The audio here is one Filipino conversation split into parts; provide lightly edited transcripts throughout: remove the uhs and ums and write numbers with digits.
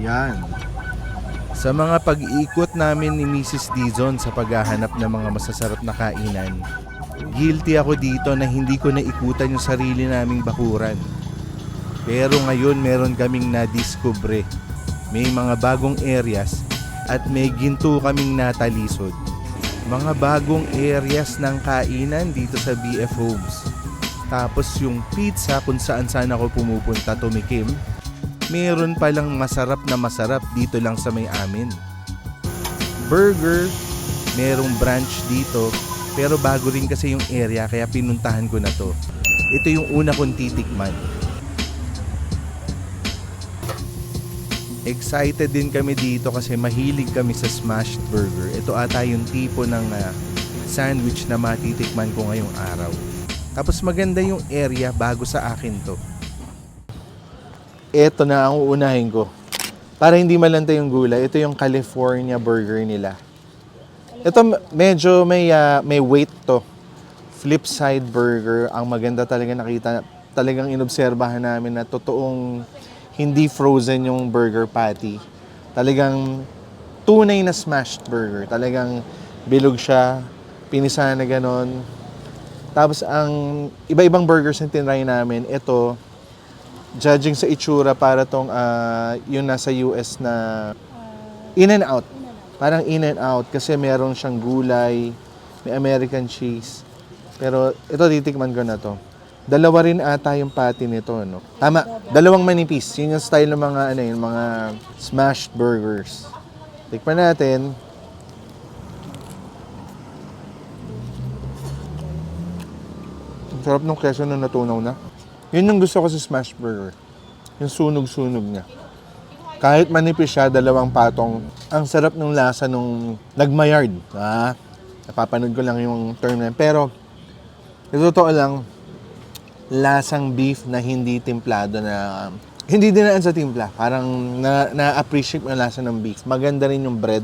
Yan. Sa mga pag-iikot namin ni Mrs. Dizon sa paghahanap ng mga masasarap na kainan, guilty ako dito na hindi ko naikutan yung sarili naming bakuran. Pero ngayon meron kaming nadiskubre. May mga bagong areas at may ginto kaming natalisod. Mga bagong areas ng kainan dito sa BF Homes. Tapos yung pizza kung saan ako pumupunta tumikim, meron palang masarap dito lang sa may amin. Burger, merong branch dito, pero bago rin kasi yung area kaya pinuntahan ko na to. Ito yung una kong titikman. Excited din kami dito kasi mahilig kami sa smashed burger. Ito ata yung tipo ng sandwich na matitikman ko ngayong araw. Tapos maganda yung area bago sa akin to. Ito na ang uunahin ko. Para hindi malanta yung gulay, ito yung California burger nila. Ito medyo may weight to. Flip side burger. Ang maganda talaga nakita, talagang inobserbahan namin na totoong hindi frozen yung burger patty. Talagang tunay na smashed burger. Talagang bilog siya, pinisa na ganon. Tapos ang iba-ibang burgers na tinry namin, ito, judging sa itsura, para tong yung nasa US na In-N-Out. Parang In-N-Out kasi meron siyang gulay, may American cheese. Pero ito, titikman ko na to. Dalawa rin ata yung patty nito, no? Tama, dalawang manipis. Yun yung style ng mga, yung mga smashed burgers. Tikman natin. Ang sarap ng keso na natunaw na. Yun yung gusto ko sa smash burger. Yung sunog-sunog niya. Kahit manipis siya, dalawang patong, ang sarap ng lasa nung nagmayard. Napapanood ko lang yung term na yun. Pero, totoo lang, lasang beef na hindi templado na, hindi dinaan sa timpla. Parang na-appreciate mo yung lasa ng beef. Maganda rin yung bread.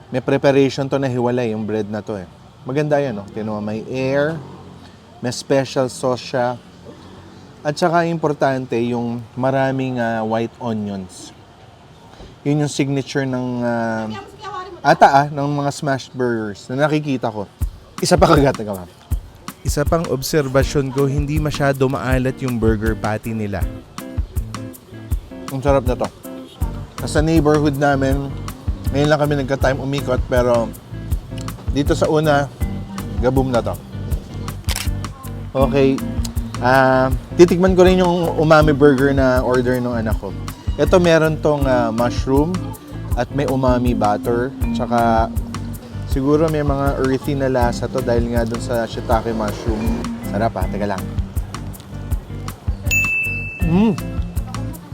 May preparation to na hiwalay yung bread na to eh. Maganda yan, no? Tinuha, may air, may special sauce siya. At saka importante yung maraming white onions. Yun yung signature ng ng mga smashed burgers na nakikita ko. Isa pa kagat na gawa. Isa pang obserbasyon ko, hindi masyado maalat yung burger patty nila. Ang sarap na to. Sa neighborhood namin, ngayon lang kami nagka-time umikot, pero dito sa una, gabum na to. Okay, titikman ko rin yung umami burger na order ng anak ko. Ito meron tong mushroom at may umami butter. Tsaka siguro may mga earthy na lasa to dahil nga dun sa shiitake mushroom. Sarap teka lang.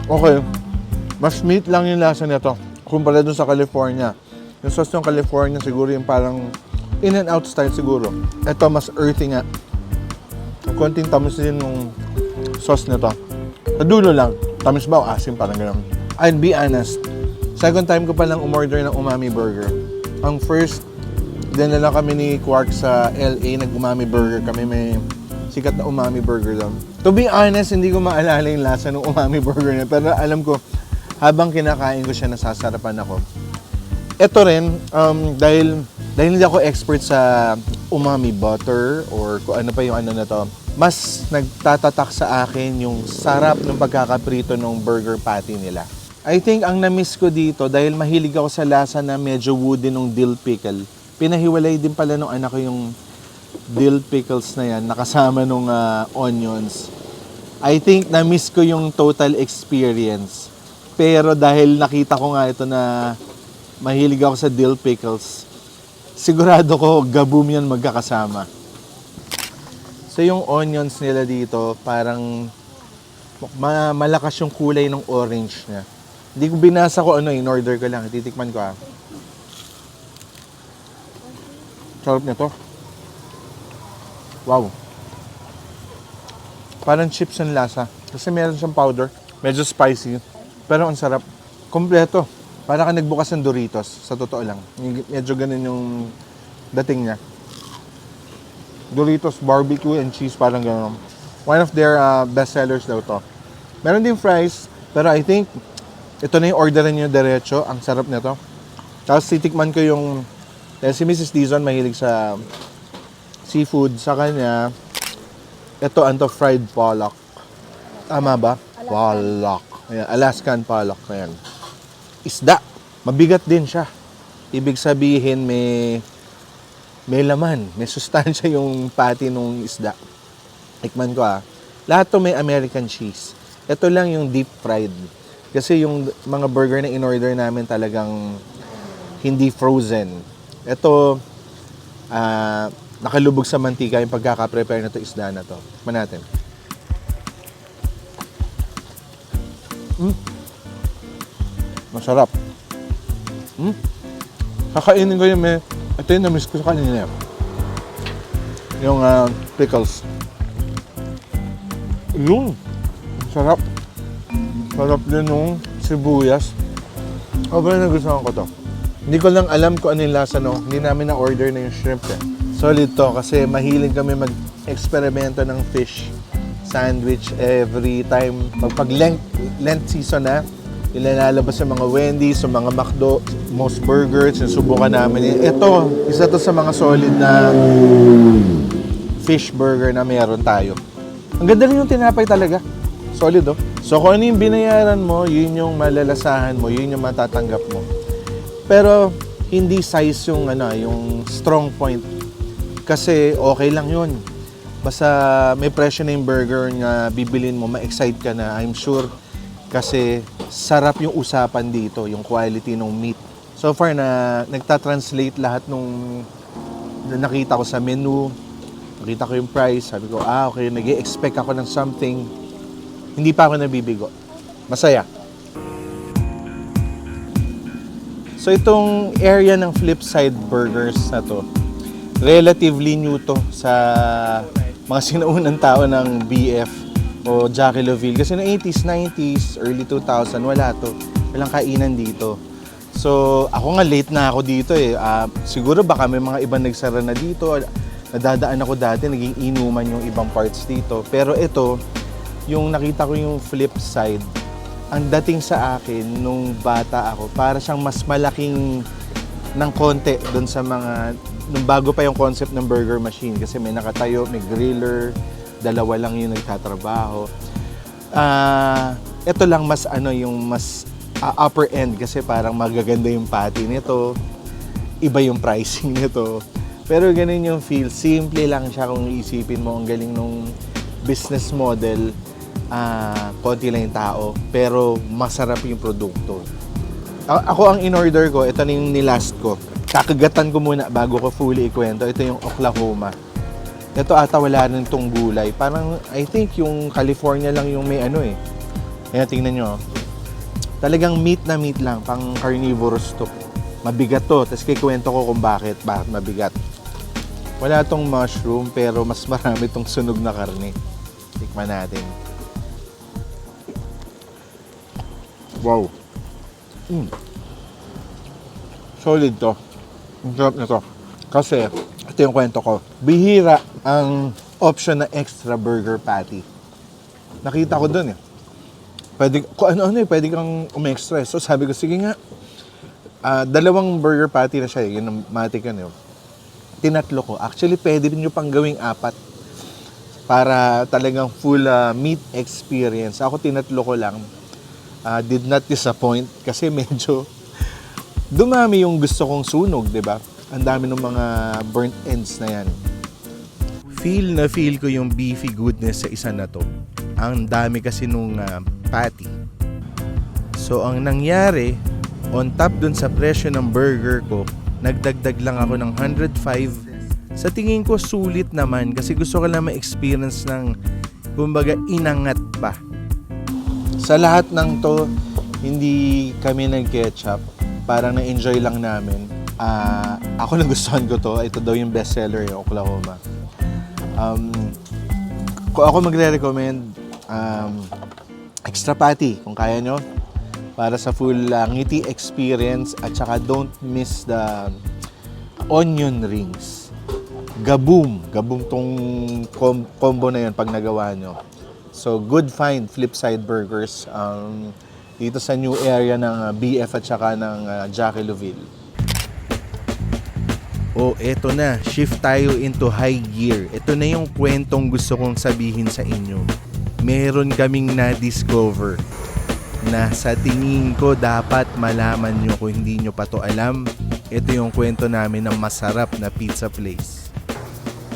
Okay, mas meat lang yung lasa nito kumpara dun sa California. Yung sauce ng California siguro yung parang In-N-Out style siguro. Ito mas earthy nga. Konting tamis din yung sauce nito. Sa dulo lang. Tamis ba o asim? Parang gano'n. I'll be honest. Second time ko palang umorder ng umami burger. Ang first, dinala kami ni Quark sa LA. Nag-umami burger kami. May sikat na umami burger lang. To be honest, hindi ko maalala yung lasa ng umami burger niya. Pero alam ko, habang kinakain ko siya, nasasarapan ako. Ito rin, dahil hindi ako expert sa umami butter or kung ano pa yung ano na to, mas nagtatatak sa akin yung sarap ng pagkakaprito ng burger patty nila. I think ang na-miss ko dito, dahil mahilig ako sa lasa na medyo woody ng dill pickle, pinahiwalay din pala nung anak ko yung dill pickles na yan, nakasama nung onions. I think na-miss ko yung total experience. Pero dahil nakita ko nga ito na mahilig ako sa dill pickles, sigurado ko gabum yan magkakasama. So yung onions nila dito, parang malakas yung kulay ng orange niya. Hindi ko binasa ko in order ko lang. Titikman ko Sarap nito. Wow. Parang chips ang lasa. Kasi meron siyang powder. Medyo spicy. Pero ang sarap. Kompleto. Para ka nagbukas ng Doritos. Sa totoo lang. Medyo ganun yung dating niya. Doritos barbecue and cheese, parang gano'n. One of their best sellers daw to. Meron din fries, pero I think Ito na yung orderan nyo diretso. Ang sarap nito. Tapos titikman ko yung... Dahil si Mrs. Dizon mahilig sa seafood. Sa kanya, ito ang to fried pollock. Tama ba? Pollock. Ayan, Alaskan pollock. Ayan. Isda. Mabigat din siya. Ibig sabihin may laman, may sustansya yung patty nung isda. Tikman ko Lahat to may American cheese. Ito lang yung deep fried. Kasi yung mga burger na in-order namin talagang hindi frozen. Ito, nakalubog sa mantika yung pagkaka-prepare na to isda na to. Tikman natin. Masarap. Kakainin ko yung ito yung na-miss ko sa kanina. Yung pickles. Yun. Sarap. Sarap din yung sibuyas. Sobrang nagustuhan ko to. Hindi ko lang alam kung ano yung lasa Hindi namin na-order na yung shrimp Solid to kasi mahilig kami mag-eksperimento ng fish sandwich every time. Pag Lent season ilalabas sa mga Wendy's, sa mga McDo, Moss Burgers, yung subukan namin. Ito, isa to sa mga solid na fish burger na meron tayo. Ang ganda rin yung tinapay talaga. Solid So kung ano yung binayaran mo, yun yung malalasahan mo, yun yung matatanggap mo. Pero hindi size yung yung strong point. Kasi okay lang yun. Basta may presyo na yung burger na bibilin mo, ma-excite ka na, I'm sure. Kasi sarap yung usapan dito, yung quality ng meat. So far nagta-translate lahat nung nakita ko sa menu, nakita ko yung price, sabi ko, okay, nag-i-expect ako ng something. Hindi pa ako nabibigo. Masaya. So itong area ng Flipside Burgers na to, relatively new to sa mga sinaunang tao ng BF o Jackie Loville. Kasi noong 80s, 90s, early 2000, wala to. Walang kainan dito. So, ako nga late na ako dito siguro baka may mga ibang nagsara na dito. Nadadaan ako dati, naging inuman yung ibang parts dito. Pero ito, yung nakita ko yung flip side, ang dating sa akin nung bata ako, para siyang mas malaking ng konti doon sa mga, nung bago pa yung concept ng burger machine. Kasi may nakatayo, may griller, dalawa lang yung nagtatrabaho. Ito lang mas yung mas upper end kasi parang magaganda yung patty nito. Iba yung pricing nito. Pero ganun yung feel. Simple lang siya kung iisipin mo. Ang galing nung business model. Konti lang yung tao. Pero masarap yung produkto. Ako ang in-order ko, ito na yung nilast ko. Kakagatan ko muna bago ko fully ikwento. Ito yung Oklahoma. Ito ata wala rin itong gulay. Parang, I think yung California lang yung may Ayan, tingnan nyo. Talagang meat na meat lang. Pang carnivorous to. Mabigat to. Tapos kikwento ko kung bakit mabigat. Wala tong mushroom, pero mas marami tong sunog na karne. Tikman natin. Wow. Solid to. Ang sarap na to. Kasi, ito yung kwento ko. Bihira ang option na extra burger patty. Nakita ko dun Pwede, kung ano pwede kang umextra. So sabi ko, sige nga. Dalawang burger patty na siya Yun ang matik Tinatlo ko. Actually, pwede nyo pang gawing 4. Para talagang full meat experience. Ako tinatlo ko lang. Did not disappoint. Kasi medyo dumami yung gusto kong sunog, di ba? Ang dami ng mga burnt ends na yan. Feel na feel ko yung beefy goodness sa isa na to. Ang dami kasi nung patty. So, ang nangyari, on top dun sa presyo ng burger ko, nagdagdag lang ako ng 105. Sa tingin ko, sulit naman kasi gusto ko lang ma-experience ng, kumbaga, inangat pa. Sa lahat ng to, hindi kami nag-ketchup. Parang na-enjoy lang namin. Ako nagustuhan ko to. Ito daw yung bestseller yung Oklahoma. Kung ako magre-recommend, extra patty kung kaya nyo para sa full ngiti experience at saka don't miss the onion rings. Gaboom tong combo na yun pag nagawa nyo. So good find, Flipside Burgers. dito sa new area ng BF at saka ng Jackie Loville. Oh, eto na. Shift tayo into high gear. Ito na yung kwentong gusto kong sabihin sa inyo. Meron kaming na-discover na sa tingin ko dapat malaman nyo kung hindi nyo pa to alam. Ito yung kwento namin ng masarap na pizza place.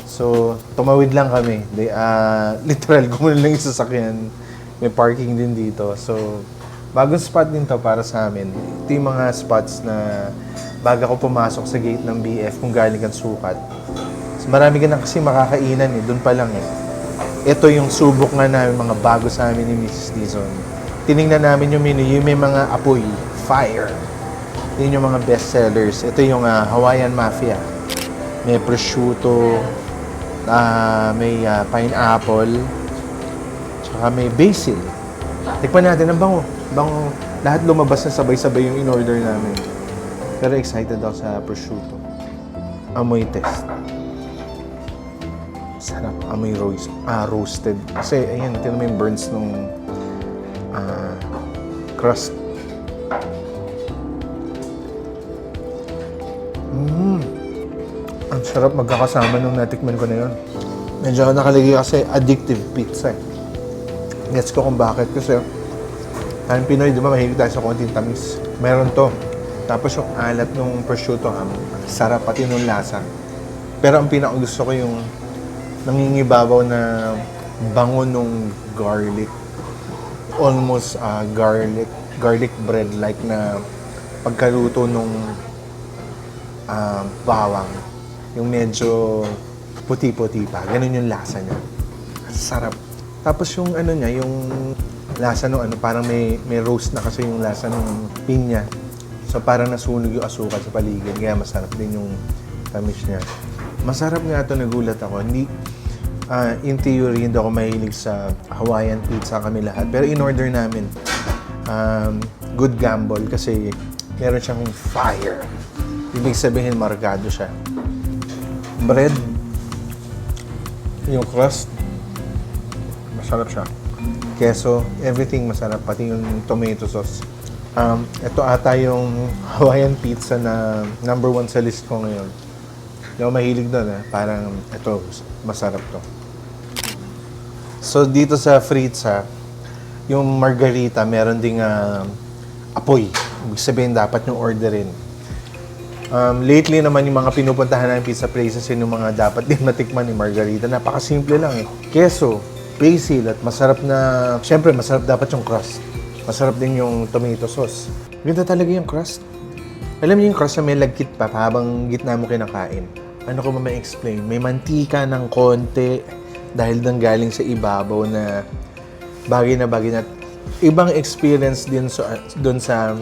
So, tumawid lang kami. Literal, gumulan lang yung sasakyan. May parking din dito. So, bagong spot din to para sa amin. Ito yung mga spots na bago ako pumasok sa gate ng BF kung galing kang sukat. So, marami ka na kasi makakainan eh. Doon pa lang eh. Ito yung subok nga namin, mga bago sa amin ni Mrs. Dizon. Tiningnan namin yung menu, yung may mga apoy, fire. Yun yung mga best sellers. Ito yung Hawaiian Mafia. May prosciutto, may pineapple, tsaka may basil. Tikman natin, ang bango. Bango. Lahat lumabas na sabay-sabay yung in-order namin. Pero excited ako sa prosciutto. Amoy test. Sarap. Amoy roasted. Kasi, ayan, tinan mo yung burns nung crust. Ang sarap magkakasama nung natikman ko na yun. Medyo nakalagay kasi addictive pizza eh. Gets ko kung bakit. Kasi tayong Pinoy, di ba, mahilig tayo sa konting tamis. Meron to. Tapos yung alat ng prosciutto, sarap pati nung lasa. Pero ang pinakagusto ko yung nangingibabaw na bango nung garlic. Almost garlic bread like na pagkaluto nung bawang. Yung medyo puti-puti pa. Ganun yung lasa niya. Sarap. Tapos yung ano niya, yung lasa nung parang may roast na kasi yung lasa ng pinya. So parang nasunog yung asukal sa paligid. Kaya masarap din yung tamis niya. Masarap nga ito, nagulat ako. In theory, hindi ako mahilig sa Hawaiian pizza kami lahat. Pero in-order namin. Good gamble kasi meron siyang fire. Ibig sabihin, markado siya. Bread, yung crust, masarap siya. Queso, everything masarap, pati yung tomato sauce. Ito ata yung Hawaiian pizza na number 1 sa list ko ngayon. Hindi ako mahilig doon parang ito, masarap to. So dito sa Fritza, yung margarita, meron ding apoy. Ibig sabihin, dapat yung orderin. Lately naman yung mga pinupuntahan ng pizza places yun yung mga dapat din matikman ni margarita. Napakasimple lang eh. Queso, basil at masarap na... Siyempre, masarap dapat yung crust. Masarap din yung tomato sauce. Ganda talaga yung crust. Alam niyo yung crust na may lagkit pa habang gitna mo kinakain. Ano ko ba ma-explain? May mantika ng konti dahil nang galing sa ibabaw na bagay na bagay na... Ibang experience din doon sa...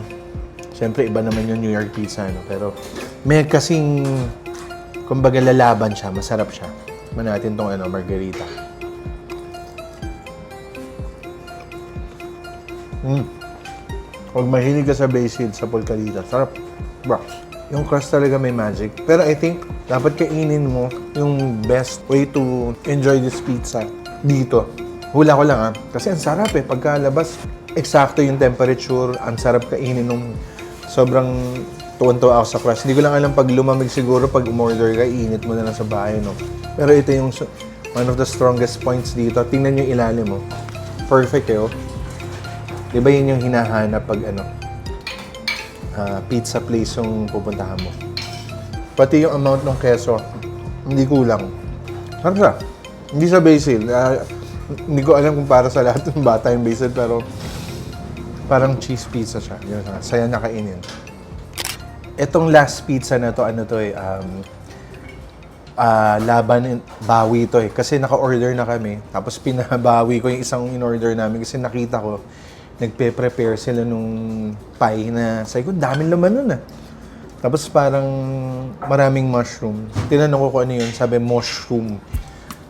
Siyempre, iba naman yung New York pizza, no? Pero may kasing, kumbaga, lalaban siya. Masarap siya. Tikman natin tong margarita. Huwag mahilig ka sa basil, sa pulkalita. Sarap. Bro. Yung crust talaga may magic. Pero I think, dapat kainin mo yung best way to enjoy this pizza dito. Hula ko lang kasi ang sarap pagkalabas, eksakto yung temperature, ang sarap kainin nung sobrang tuwan-tuwa ako sa crust. Hindi ko lang alam pag lumamig siguro, pag umorder ka, init mo na lang sa bahay, no? Pero ito yung one of the strongest points dito. Tingnan yung ilalim mo. Perfect Diba yun yung hinahanap pag pizza place yung pupuntahan mo. Pati yung amount ng queso, hindi kulang. Sarap siya. Hindi sa basil. Hindi ko alam kung para sa lahat ng bata yung basil, pero parang cheese pizza siya. Yun, saya na kainin. Etong last pizza na to, laban, bawi to Kasi naka-order na kami. Tapos pinabawi ko yung isang in-order namin kasi nakita ko, nagpe-prepare sila nung pie na, sabi ko, daming laman nun Tapos parang maraming mushroom. Tinanong ko kung ano yun, sabi mushroom.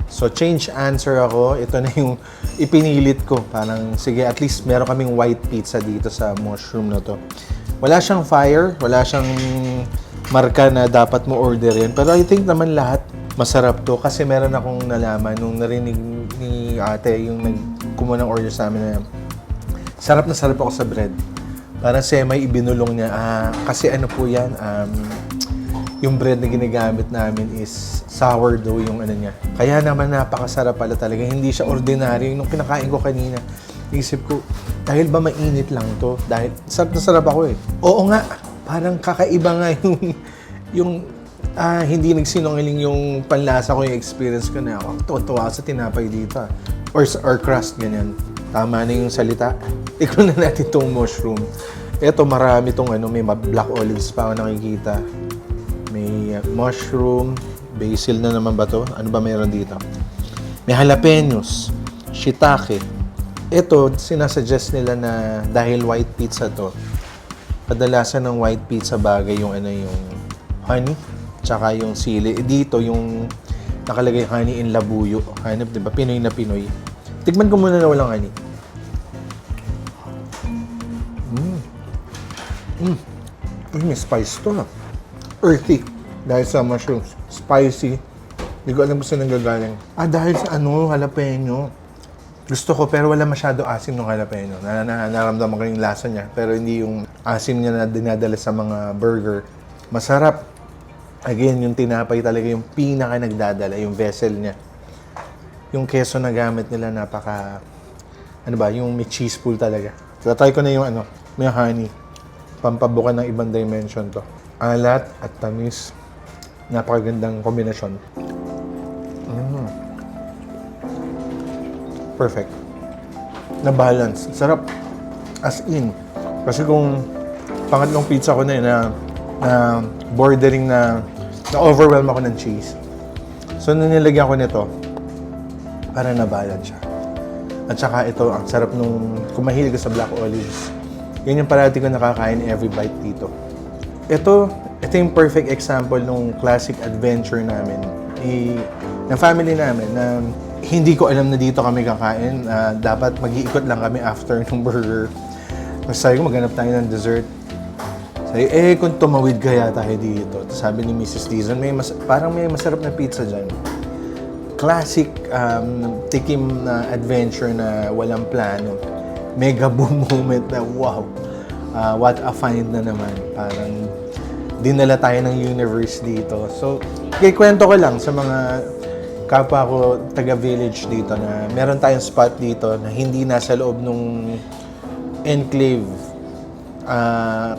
So, change answer ako. Ito na yung ipinilit ko. Parang, sige, at least meron kaming white pizza dito sa mushroom na to. Wala siyang fire, wala siyang marka na dapat mo orderin. Pero I think naman lahat masarap to kasi meron akong nalaman nung narinig ni ate yung kumuha ng order sa amin na Sarap na sarap ako sa bread. Parang semi ibinulong niya. Kasi ano po yan, yung bread na ginagamit namin is sourdough yung ano niya. Kaya naman napakasarap pala talaga. Hindi siya ordinary. Nung kinakain ko kanina, isip ko, dahil ba mainit lang to? Dahil sarap na sarap ako eh. Oo nga, parang kakaiba nga yung hindi nagsinungaling yung panlasa ko, yung experience ko na ako. Tuwa sa tinapay dito. Or crust, ganyan. Tama na yung salita. Tikman na natin itong mushroom. Ito, marami itong may black olives pa ako nakikita. May mushroom, basil na naman ba to? Ano ba meron dito? May jalapenos, shiitake. Ito, sinasuggest nila na dahil white pizza to, kadalasan ng white pizza bagay yung yung honey, tsaka yung sili. Dito, yung nakalagay honey in labuyo. Hanap, di ba? Pinoy na Pinoy. Tikman ko muna na walang honey. May spice to. Earthy. Dahil sa mushrooms. Spicy. Hindi ko alam kung saan nanggagaling. Dahil sa jalapeno. Gusto ko, pero wala masyado asim ng jalapeno. Naramdaman ko yung lasa niya. Pero hindi yung asim niya na dinadala sa mga burger. Masarap. Again, yung tinapay talaga yung pinaka nagdadala, yung vessel niya. Yung keso na gamit nila napaka, yung may cheese pool talaga. So, try ko na yung may honey. Pampabukan ng ibang dimension to. Alat at tamis. Napakagandang kombinasyon. Perfect. Na-balance. Sarap. As in. Kasi kung pangatlong pizza ko na yun na bordering na overwhelm ako ng cheese. So, nilagyan ko nito para na-balance siya. At saka ito, ang sarap kung mahilig ka sa black olives. Yan yung parati ko nakakain every bite dito. Ito yung perfect example nung classic adventure namin. Ng family namin na hindi ko alam na dito kami kakain. Dapat mag-iikot lang kami after ng burger. Tapos sabi ko, maghanap tayo ng dessert. Sabi, kung tumawid kaya tayo dito. Sabi ni Mrs. Dizon, parang may masarap na pizza dyan. Classic tikim na adventure na walang plano. Mega boom moment na wow. What a find na naman. Parang dinala tayo ng universe dito. So, kwento ko lang sa mga kapwa ko taga-village dito na meron tayong spot dito na hindi nasa loob nung enclave.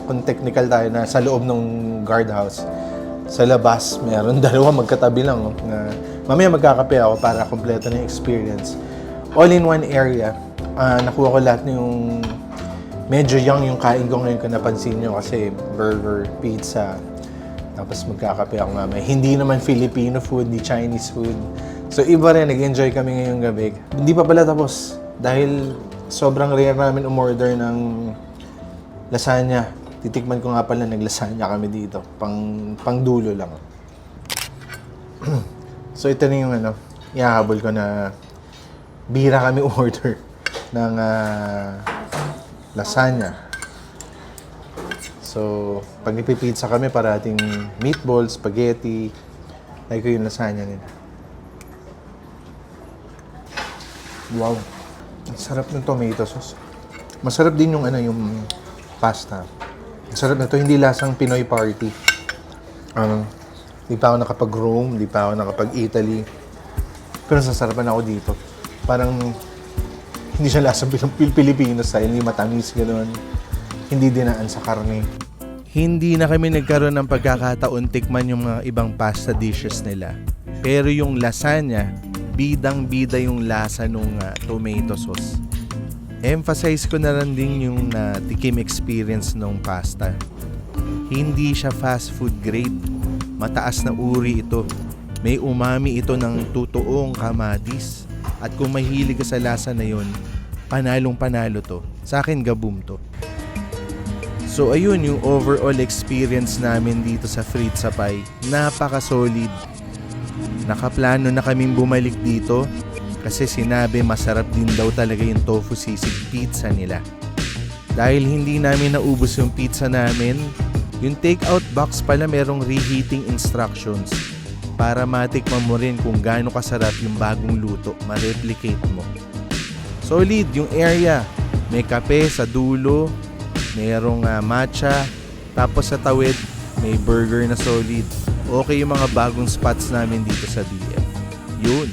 Kung technical tayo na sa loob ng guardhouse. Sa labas, meron dalawa magkatabi lang. Na mamaya magkakape ako para kompleto na yung experience. All in one area. Nakuha ko lahat yung medyo young yung kain ko ngayon kung napansin nyo kasi burger, pizza, tapos magkakape ako mamaya. Hindi naman Filipino food, hindi Chinese food. So iba rin, nag-enjoy kami ngayong gabi. Hindi pa pala tapos dahil sobrang rare namin umorder ng lasagna. Titikman ko nga pala, naglasagna kami dito. Pang dulo lang. So ito na yung ihahabol ko na bihira kami order ng lasagna. So, pag nipipizza kami, parating meatballs, spaghetti. Like ko yung lasagna nila. Wow. Ang sarap ng tomato sauce. Masarap din yung yung pasta. Ang sarap na to, hindi lasang Pinoy party. Hindi pa ako nakapag-Rome, hindi pa ako nakapag-Italy. Pero sasarapan ako dito. Parang hindi siya lasang Pilipino style, hindi matamis, gano'n. Hindi dinaan sa karne. Hindi na kami nagkaroon ng pagkakataon tikman yung mga ibang pasta dishes nila. Pero yung lasagna, bidang-bida yung lasa ng tomato sauce. Emphasize ko na lang din yung tikim experience ng pasta. Hindi siya fast food grade. Mataas na uri ito. May umami ito ng totoong kamadis. At kung mahilig ka sa lasa na yon, panalong-panalo to. Sa akin, gaboom to. So ayun yung overall experience namin dito sa Fritz Sapay. Napaka-solid. Nakaplano na kaming bumalik dito kasi sinabi masarap din daw talaga yung tofu sisig pizza nila. Dahil hindi namin naubos yung pizza namin, yung take-out box pala merong reheating instructions para matikman mo rin kung gaano kasarap yung bagong luto, ma-replicate mo. Solid yung area. May kape sa dulo, mayroong matcha, tapos sa tawid, may burger na solid. Okay yung mga bagong spots namin dito sa DF. Yun.